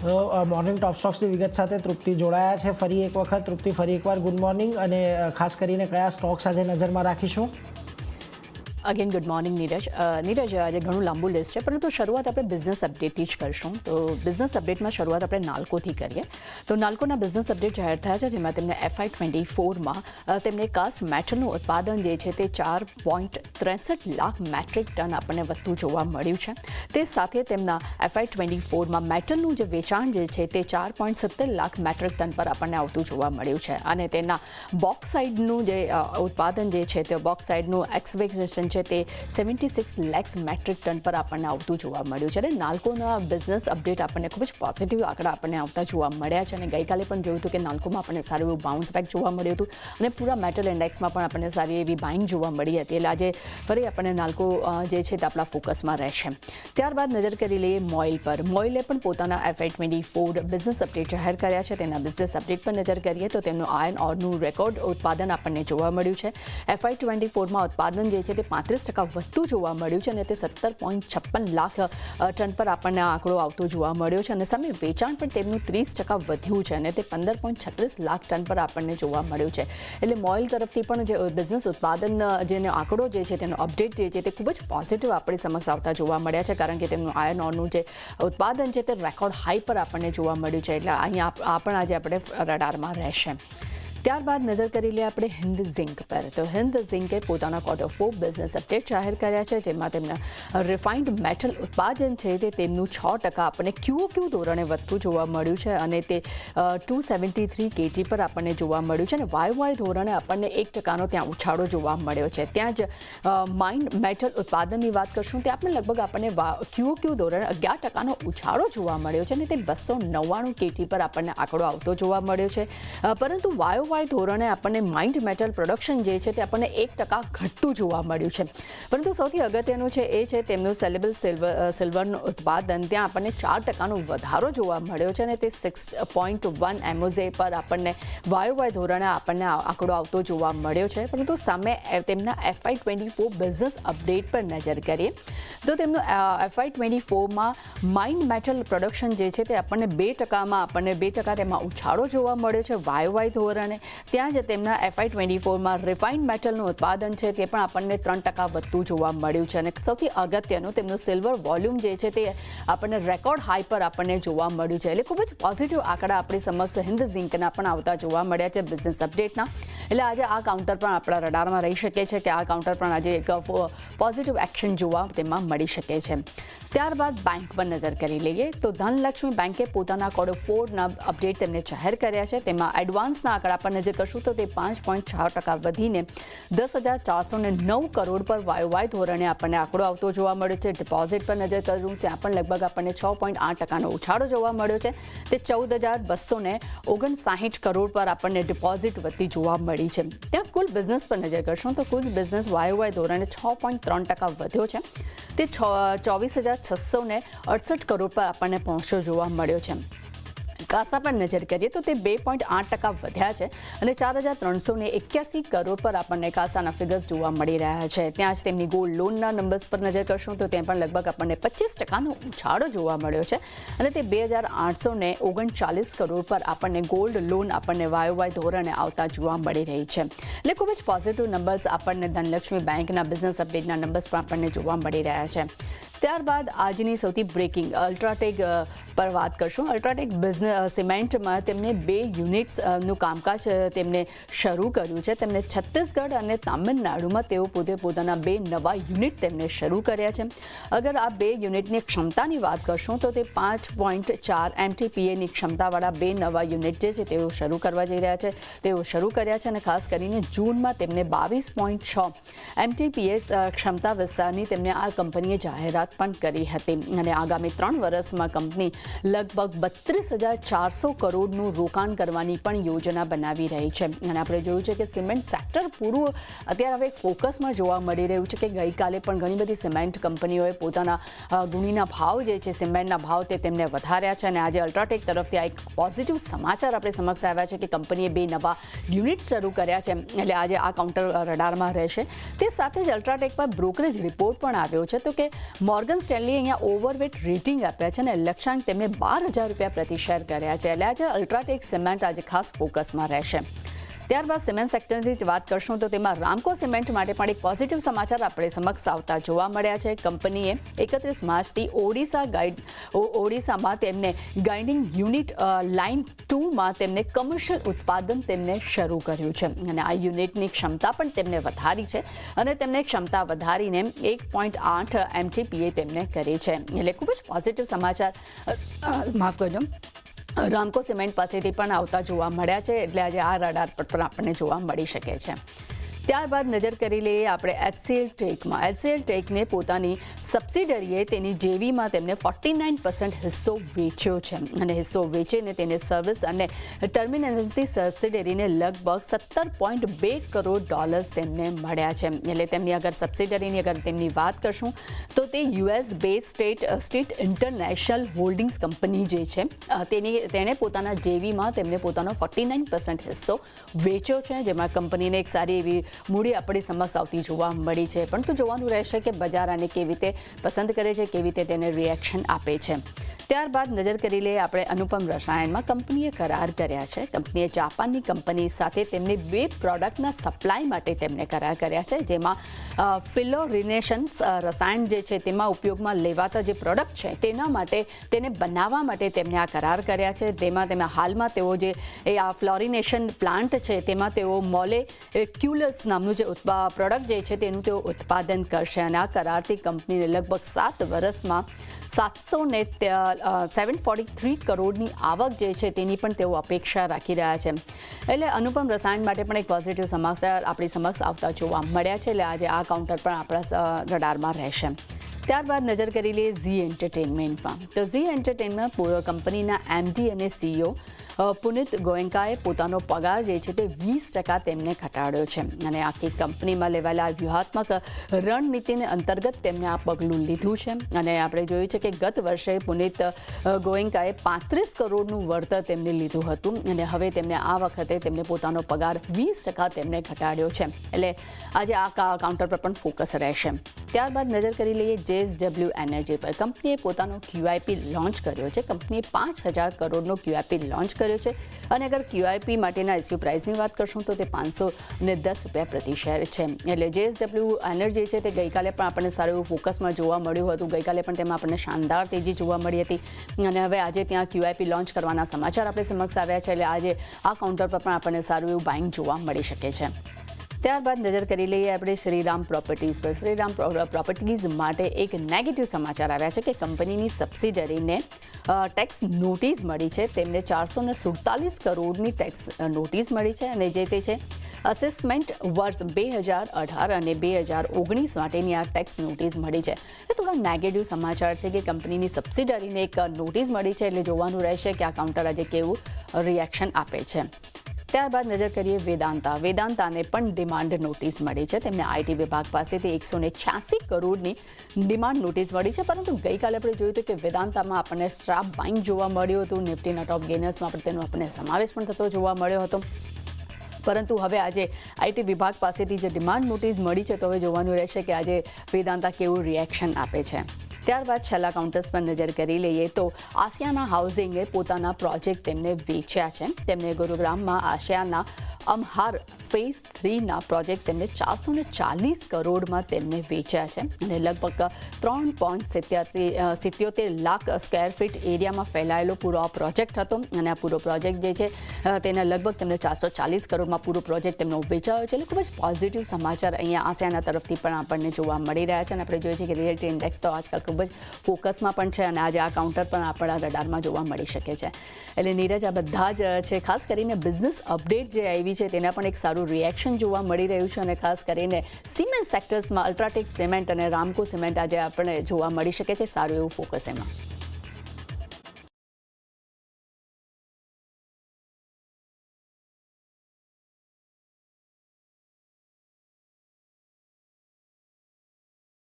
તો મોર્નિંગ ટોપ સ્ટોક્સની વિગત સાથે તૃપ્તિ જોડાયા છે ફરી એક વખત. તૃપ્તિ, ફરી એકવાર ગુડ મોર્નિંગ. અને ખાસ કરીને કયા સ્ટોક્સ આજે નજરમાં રાખીશું? Again good morning Neeraj. Neeraj, આજે ઘણું લાંબુ લિસ્ટ છે, પરંતુ શરૂઆત આપણે બિઝનેસ અપડેટથી જ કરશું. તો બિઝનેસ અપડેટમાં શરૂઆત આપણે નાલ્કોથી કરીએ. તો નાલ્કોના બિઝનેસ અપડેટ જાહેર થયા છે, જેમાં તેમને FY24માં તેમને કાસ્ટ મેટલનું ઉત્પાદન જે છે તે 4.63 લાખ મેટ્રિક ટન આપણને વધતું જોવા મળ્યું છે. તે સાથે તેમના FY24માં મેટલનું જે વેચાણ જે છે તે 4.70 લાખ મેટ્રિક ટન પર આપણને આવતું જોવા મળ્યું છે. અને તેના બોક્સાઇડનું જે ઉત્પાદન જે છે તે બોક્સાઇડનું એક્સવેક્શન છે તે 76 લાખ મેટ્રિક ટન પર આપણને આવતું જોવા મળ્યું છે. અને નાલ્કોના બિઝનેસ અપડેટ આપણને ખૂબ જ પોઝિટિવ આંકડા આપણને આવતા જોવા મળ્યા છે. અને ગઈકાલે પણ જોયું હતું કે નાલ્કોમાં આપણને સારું એવું બાઉન્સ બેક જોવા મળ્યું હતું અને પૂરા મેટલ ઇન્ડેક્સમાં પણ આપણને સારી એવી બાઇંગ જોવા મળી હતી. એટલે આજે ફરી આપણને નાલ્કો જે છે તે આપણા ફોકસમાં રહેશે. ત્યારબાદ નજર કરી લઈએ મોઇલ પર. મોઇલે પણ પોતાના FY24 બિઝનેસ અપડેટ જાહેર કર્યા છે. તેના બિઝનેસ અપડેટ પર નજર કરીએ તો તેમનું આયર્ન ઓરનું રેકોર્ડ ઉત્પાદન આપણને જોવા મળ્યું છે. FY24માં ઉત્પાદન જે છે તે 35% વધતું જોવા મળ્યું છે અને તે 17.56 લાખ ટન પર આપણને આંકડો આવતો જોવા મળ્યો છે. અને સામે વેચાણ પણ તેમનું 30% વધ્યું છે અને તે 15.36 લાખ ટન પર આપણને જોવા મળ્યું છે. એટલે મોઇલ તરફથી પણ જે બિઝનેસ ઉત્પાદન જેનો આંકડો જે છે તેનો અપડેટ જે છે તે ખૂબ જ પોઝિટિવ આપણી સમક્ષ આવતા જોવા મળ્યા છે, કારણ કે તેમનું આયર્ન ઓરનું જે ઉત્પાદન છે તે રેકોર્ડ હાઈ પર આપણને જોવા મળ્યું છે. એટલે અહીંયા આ પણ આજે આપણે રડારમાં રહેશે. ત્યારબાદ નજર કરી લઈએ આપણે હિન્દ ઝિંક પર. તો હિન્દ ઝિંકે પોતાના Q4 બિઝનેસ અપડેટ જાહેર કર્યા છે, જેમાં તેમના રિફાઇન્ડ મેટલ ઉત્પાદન છે તે તેમનું 6% આપણને QOQ ધોરણે વધતું જોવા મળ્યું છે અને તે 273 KT પર આપણને જોવા મળ્યું છે. અને YY ધોરણે આપણને 1%નો ત્યાં ઉછાળો જોવા મળ્યો છે. ત્યાં જ માઇન્ડ મેટલ ઉત્પાદનની વાત કરશું ત્યાં આપણે લગભગ આપણને QOQ ધોરણે 11%નો ઉછાળો જોવા મળ્યો છે અને તે 299 KT પર આપણને આંકડો આવતો જોવા મળ્યો છે. પરંતુ YY ધોરણે આપણને માઇન્ડ મેટલ પ્રોડક્શન જે છે તે આપણને 1% ઘટતું જોવા મળ્યું છે. પરંતુ સૌથી અગત્યનું છે એ છે તેમનું સેલેબલ સિલ્વરનું ઉત્પાદન. ત્યાં આપણને 4%નો વધારો જોવા મળ્યો છે અને તે 6.1 MOZ પર આપણને YY ધોરણે આપણને આંકડો આવતો જોવા મળ્યો છે. પરંતુ સામે તેમના FY24 બિઝનેસ અપડેટ પર નજર કરીએ તો તેમનું FY24માં માઇન્ડ મેટલ પ્રોડક્શન જે છે તે આપણને 2%માં આપણને 2% તેમાં ઉછાળો જોવા મળ્યો છે YY ધોરણે. ત્યાં જ તેમના FY24માં રિફાઇન્ડ મેટલનું ઉત્પાદન છે તે પણ આપણને 3% વધતું જોવા મળ્યું છે. અને સૌથી અગત્યનું તેમનું સિલ્વર વોલ્યુમ જે છે તે આપણને રેકોર્ડ હાઈ પર આપણને જોવા મળ્યું છે. એટલે ખૂબ જ પોઝિટિવ આંકડા આપણી સમક્ષ હિન્દ ઝિંકના પણ આવતા જોવા મળ્યા છે બિઝનેસ અપડેટના. એટલે આજે આ કાઉન્ટર પણ આપણા રડારમાં રહી શકે છે કે આ કાઉન્ટર પણ આજે એક પોઝિટિવ એક્શન જોવા તેમાં મળી શકે છે. ત્યારબાદ બેંક પર નજર કરી લઈએ તો ધનલક્ષ્મી બેંકે પોતાના Q4ના અપડેટ તેમને જાહેર કર્યા છે. તેમાં એડવાન્સના આંકડા પર નજર કરશું તો તે 5.6% વધીને 10,409 કરોડ પર YY ધોરણે આપણને આંકડો આવતો જોવા મળ્યો છે. ડિપોઝિટ પર નજર કરું ત્યાં પણ લગભગ આપણને 6.8%નો ઉછાળો જોવા મળ્યો છે. તે 14,259 કરોડ પર આપણને ડિપોઝિટ વધતી જોવા મળી છે. ત્યાં કુલ બિઝનેસ પર નજર કરશું તો કુલ બિઝનેસ YY ધોરણે 6.3% વધ્યો છે. તે 24,668 કરોડ પર આપણને પહોંચ્યો જોવા મળ્યો છે. કાસા પર નજર કરીએ તો તે 2.8% વધ્યા છે અને 4,381 કરોડ પર આપણને કાસાના ફિગર્સ જોવા મળી રહ્યા છે. ત્યાં જ તેમની ગોલ્ડ લોનના નંબર્સ પર નજર કરશું તો ત્યાં પણ લગભગ આપણને 25%નો ઉછાળો જોવા મળ્યો છે અને તે 2,839 કરોડ પર આપણને ગોલ્ડ લોન આપણને YY ધોરણે આવતા જોવા મળી રહી છે. એટલે ખૂબ જ પોઝિટિવ નંબર્સ આપણને ધનલક્ષ્મી બેંકના બિઝનેસ અપડેટના નંબર્સ પણ આપણને જોવા મળી રહ્યા છે. ત્યારબાદ આજની સૌથી બ્રેકિંગ અલ્ટ્રાટેક પર વાત કરશું. અલ્ટ્રાટેક બિઝનેસ સિમેન્ટમાં તેમને 2 યુનિટ્સનું કામકાજ તેમને શરૂ કર્યું છે. તેમને છત્તીસગઢ અને તામિલનાડુમાં તેઓ પોતાના 2 નવા યુનિટ તેમને શરૂ કર્યા છે. અગર આ 2 યુનિટની ક્ષમતાની વાત કરશું તો તે 5.4 MTPAની ક્ષમતાવાળા 2 નવા યુનિટ જે છે તેઓ શરૂ કરવા જઈ રહ્યા છે. તેઓ શરૂ કર્યા છે અને ખાસ કરીને જૂનમાં તેમને 22.6 MTPA ક્ષમતા વિસ્તારની તેમને આ કંપનીએ જાહેરાત પણ કરી હતી. અને આગામી 3 વર્ષમાં કંપની લગભગ 32,400 કરોડનું રોકાણ કરવાની પણ યોજના બનાવી રહી છે. અને આપણે જોયું છે કે સિમેન્ટ સેક્ટર પૂરું અત્યારે હવે એક ફોકસમાં જોવા મળી રહ્યું છે કે ગઈકાલે પણ ઘણી બધી સિમેન્ટ કંપનીઓએ પોતાના ગુણીના ભાવ જે છે સિમેન્ટના ભાવ તે તેમને વધાર્યા છે. અને આજે અલ્ટ્રાટેક તરફથી આ એક પોઝિટિવ સમાચાર આપણે સમક્ષ આવ્યા છે કે કંપનીએ 2 નવા યુનિટ શરૂ કર્યા છે. એટલે આજે આ કાઉન્ટર રડારમાં રહેશે. તે સાથે જ અલ્ટ્રાટેક પર બ્રોકરેજ રિપોર્ટ પણ આવ્યો છે તો કે મોર્ગન સ્ટેનલી અહીંયા ઓવરવેટ રેટિંગ આપ્યા છે અને લક્ષ્યાંક તેમને 12,000 રૂપિયા પ્રતિ શેર કર્યા છે. એટલે આજે અલ્ટ્રાટેક સિમેન્ટ આજે ખાસ ફોકસમાં રહેશે. ત્યારબાદ સિમેન્ટ સેક્ટરની વાત કરશું તો તેમાં રામકો સિમેન્ટ માટે પણ એક પોઝિટિવ સમાચાર આપણે સમક્ષ આવતા જોવા મળ્યા છે. કંપનીએ 31 માર્ચથી ઓડિશામાં તેમને ગ્રાઇન્ડિંગ યુનિટ લાઇન 2માં તેમને કમર્શિયલ ઉત્પાદન તેમને શરૂ કર્યું છે અને આ યુનિટની ક્ષમતા પણ તેમને વધારી છે અને તેમને ક્ષમતા વધારીને 1.8 MTPA તેમને કરી છે. એટલે ખૂબ જ પોઝિટિવ સમાચાર માફ કરજો રામકો સિમેન્ટ પાસેથી પણ આવતા જોવા મળ્યા છે. એટલે આજે આ રડાર પર પણ આપણને જોવા મળી શકે છે. ત્યારબાદ નજર કરી લઈએ આપણે HCL ટેકમાં. HCL ટેકને પોતાની સબસિડરીએ તેની જેવીમાં તેમને 49% હિસ્સો વેચ્યો છે અને હિસ્સો વેચીને તેને સર્વિસ અને ટર્મિનલ્સની સબસિડરીને લગભગ $17.2 કરોડ તેમને મળ્યા છે. એટલે તેમની અગર સબસિડરીની અગર તેમની વાત કરશું તો તે US base state international holdings company જે છે તેણે પોતાના જેવીમાં તેમને પોતાનો 49% હિસ્સો વેચ્યો છે, જેમાં કંપનીને એક સારી એવી મૂડી આપણી સમક્ષ આવતી જોવા મળી છે. પરંતુ જોવાનું રહેશે કે બજાર આને કેવી રીતે પસંદ કરે છે, કેવી રીતે તેને રિએક્શન આપે છે. ત્યારબાદ નજર કરી લઈએ આપણે અનુપમ રસાયણમાં. કંપનીએ કરાર કર્યા છે. કંપનીએ જાપાનની કંપની સાથે તેમની 2 પ્રોડક્ટના સપ્લાય માટે તેમને કરાર કર્યા છે, જેમાં ફિલોરિનેશન્સ રસાયણ જે છે તેમાં ઉપયોગમાં લેવાતા જે પ્રોડક્ટ છે તેના માટે તેને બનાવવા માટે તેમને આ કરાર કર્યા છે. તેમાં હાલમાં તેઓ જે આ ફ્લોરિનેશન પ્લાન્ટ છે તેમાં તેઓ મોલેક્યુલર્સ નામનું જે પ્રોડક્ટ જે છે તેનું તેઓ ઉત્પાદન કરશે અને આ કરારથી કંપનીને લગભગ 7 વર્ષમાં 743 કરોડની આવક જે છે તેની પણ તેઓ અપેક્ષા રાખી રહ્યા છે. એટલે અનુપમ રસાયણ માટે પણ એક પોઝિટિવ સમાચાર આપણી સમક્ષ આવતા જોવા મળ્યા છે. એટલે આજે આ કાઉન્ટર પણ આપણા રડારમાં રહેશે. ત્યારબાદ નજર કરી લઈએ ઝી એન્ટરટેનમેન્ટમાં. તો ઝી એન્ટરટેનમેન્ટ કંપનીના MD અને CEO પુનિત ગોયંકાએ પોતાનો પગાર જે છે તે 20% તેમને ઘટાડ્યો છે અને આખી કંપનીમાં લેવાયેલા વ્યૂહાત્મક રણનીતિને અંતર્ગત તેમને આ પગલું લીધું છે. અને આપણે જોયું છે કે ગત વર્ષે પુનિત ગોયંકાએ 35 કરોડનું વળતર તેમને લીધું હતું અને હવે તેમને આ વખતે તેમને પોતાનો પગાર 20% તેમને ઘટાડ્યો છે. એટલે આજે આ કાઉન્ટર પર પણ ફોકસ રહેશે. ત્યારબાદ નજર કરી લઈએ JSW એનર્જી પર. કંપનીએ પોતાનો QIP લોન્ચ કર્યો છે. કંપનીએ 5,000 કરોડનો QIP લોન્ચ કર્યો છે અને અગર QIP માટેના ઇસ્યુ પ્રાઇસની વાત કરશું તો તે $510 પ્રતિ શેર છે. એટલે JSW એનર્જી છે તે ગઈકાલે પણ આપણને સારું એવું ફોકસમાં જોવા મળ્યું હતું. ગઈકાલે પણ તેમાં આપણને શાનદાર તેજી જોવા મળી હતી અને હવે આજે ત્યાં QIP લોન્ચ કરવાના સમાચાર આપણે સમક્ષ આવ્યા છે. એટલે આજે આ કાઉન્ટર પર પણ આપણને સારું એવું બાઇંગ જોવા મળી શકે છે. ત્યારબાદ નજર કરી લઈએ આપણે શ્રીરામ પ્રોપર્ટીઝ પર. શ્રીરામ પ્રોપર્ટીઝ માટે એક નેગેટિવ સમાચાર આવ્યા છે કે કંપનીની સબસિડરીને ટેક્સ નોટિસ મળી છે. તેમને 447 કરોડની ટેક્સ નોટિસ મળી છે અને જે તે છે અસેસમેન્ટ વર્ષ 2018 અને 2019 માટેની આ ટેક્સ નોટિસ મળી છે. એ થોડા નેગેટિવ સમાચાર છે કે કંપનીની સબસિડરીને એક નોટિસ મળી છે. એટલે જોવાનું રહેશે કે આ કાઉન્ટર આજે કેવું રિએક્શન આપે છે. ત્યારબાદ નજર કરીએ વેદાંતાને પણ ડિમાન્ડ નોટિસ મળી છે. તેમને IT વિભાગ પાસેથી 186 કરોડની ડિમાન્ડ નોટિસ મળી છે. પરંતુ ગઈકાલે આપણે જોયું હતું કે વેદાંતામાં આપણને સ્ટ્રાપ બાઇંગ જોવા મળ્યું હતું. નિફ્ટીના ટોપ ગેનર્સમાં પણ તેનો આપણને સમાવેશ પણ થતો જોવા મળ્યો હતો. પરંતુ હવે આજે IT વિભાગ પાસેથી જે ડિમાન્ડ નોટિસ મળી છે તો હવે જોવાનું રહેશે કે આજે વેદાંતા કેવું રિએક્શન આપે છે. ત્યારબાદ છેલ્લા કાઉન્ટર્સ પર નજર કરી લઈએ તો આસિયાના હાઉસિંગે પોતાના પ્રોજેક્ટ તેમને વેચ્યા છે. તેમને ગુરુગ્રામમાં આસિયાના અમહાર ફેઝ 3ના પ્રોજેક્ટ તેમને 440 કરોડમાં તેમને વેચ્યા છે અને લગભગ 3.77 લાખ સ્ક્વેર ફીટ એરિયામાં ફેલાયેલો પૂરો આ પ્રોજેક્ટ હતો અને આ પૂરો પ્રોજેક્ટ જે છે તેના લગભગ તેમને 440 કરોડમાં પૂરો પ્રોજેક્ટ તેમનો વેચાયો છે. એટલે ખૂબ જ પોઝિટિવ સમાચાર અહીંયા આસિયાના તરફથી પણ આપણને જોવા મળી રહ્યા છે અને આપણે જોઈએ છીએ કે રિયલ્ટી ઇન્ડેક્સ તો આજકાલ ખૂબ જ ફોકસમાં પણ છે અને આજે આ કાઉન્ટર પણ આપણા રડારમાં જોવા મળી શકે છે. એટલે નીરજ આ બધા જ છે. ખાસ કરીને બિઝનેસ અપડેટ જે આવી છે તેના પણ એક સારું રિએક્શન જોવા મળી રહ્યું છે અને ખાસ કરીને સિમેન્ટ સેક્ટર્સમાં અલ્ટ્રાટેક સિમેન્ટ અને રામકો સિમેન્ટ આજે આપણને જોવા મળી શકે છે સારું એવું ફોકસ એમાં.